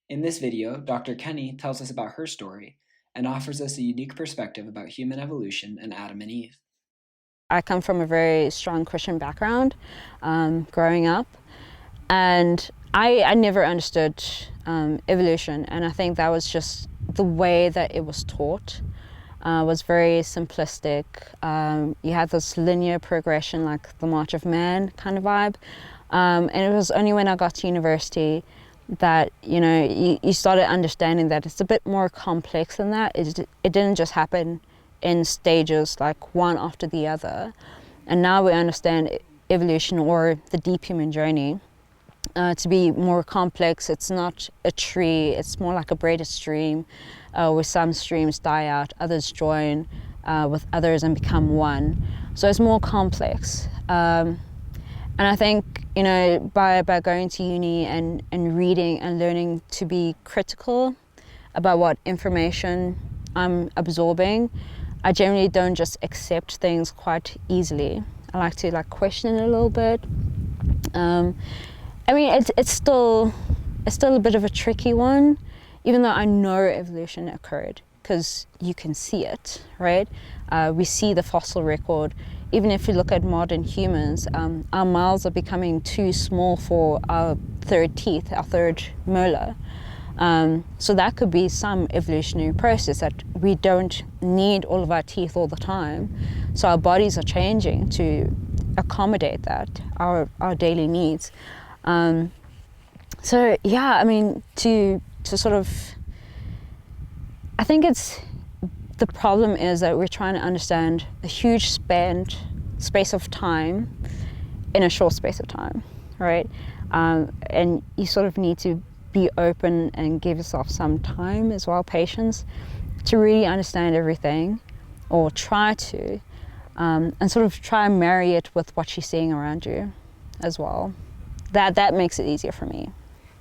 In this video, Dr. Kenny tells us about her story and offers us a unique perspective about human evolution and Adam and Eve. I come from a very strong Christian background growing up, and I never understood evolution, and I think that was just the way that it was taught. Was very simplistic. You had this linear progression, like the March of Man kind of vibe, and it was only when I got to university that you started understanding that it's a bit more complex than that. It didn't just happen in stages like one after the other, and now we understand evolution, or the deep human journey, to be more complex. It's not a tree, it's more like a braided stream, where some streams die out, others join with others and become one. So it's more complex. And I think, by going to uni and reading and learning to be critical about what information I'm absorbing, I generally don't just accept things quite easily. I like to question it a little bit. It's still a bit of a tricky one, even though I know evolution occurred, because you can see it, right? We see the fossil record. Even if you look at modern humans, our mouths are becoming too small for our third teeth, our third molar. So that could be some evolutionary process, that we don't need all of our teeth all the time. So our bodies are changing to accommodate that, our daily needs. I think the problem is that we're trying to understand a huge space of time in a short space of time, right? And you sort of need to be open and give yourself some time as well, patience, to really understand everything, or try to, and sort of try and marry it with what you're seeing around you as well. That makes it easier for me.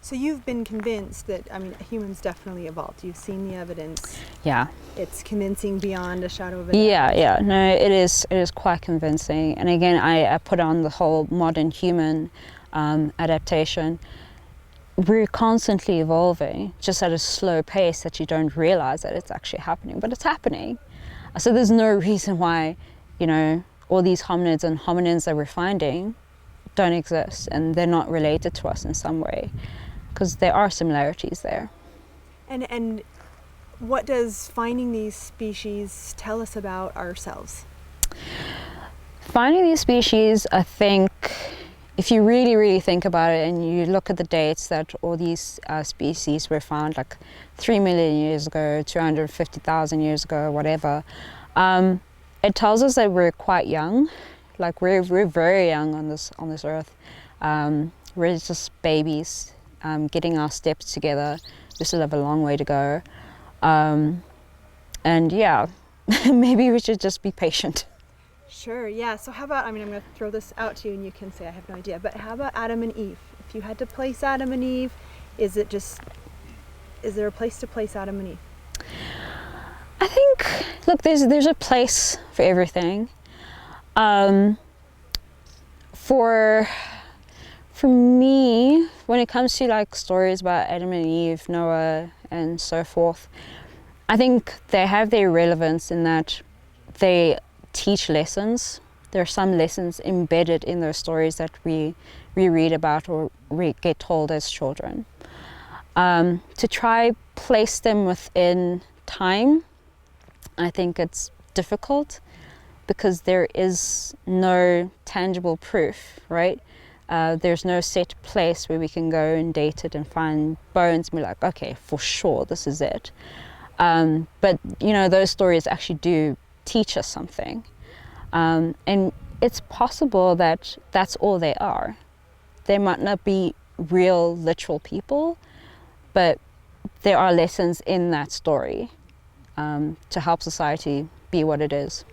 So you've been convinced that, humans definitely evolved. You've seen the evidence. Yeah. It's convincing beyond a shadow of a doubt. Yeah. No, it is quite convincing. And again, I put on the whole modern human adaptation. We're constantly evolving, just at a slow pace that you don't realize that it's actually happening, but it's happening. So there's no reason why, all these hominids and hominins that we're finding don't exist, and they're not related to us in some way, because there are similarities there. And what does finding these species tell us about ourselves? Finding these species, I think, if you really, really think about it and you look at the dates that all these species were found, like 3 million years ago, 250,000 years ago, whatever, it tells us that we're quite young. Like we're very young on this earth. We're just babies, getting our steps together. We still have a long way to go. Maybe we should just be patient. Sure, yeah. So how about, I'm going to throw this out to you and you can say I have no idea, but how about Adam and Eve? If you had to place Adam and Eve, is there a place to place Adam and Eve? I think, look, there's a place for everything. For me, when it comes to stories about Adam and Eve, Noah, and so forth, I think they have their relevance in that they teach lessons. There are some lessons embedded in those stories that we read about or we get told as children. To try place them within time, I think it's difficult, because there is no tangible proof, right? There's no set place where we can go and date it and find bones and be like, okay, for sure, this is it. But those stories actually do teach us something. And it's possible that that's all they are. They might not be real, literal people, but there are lessons in that story to help society be what it is.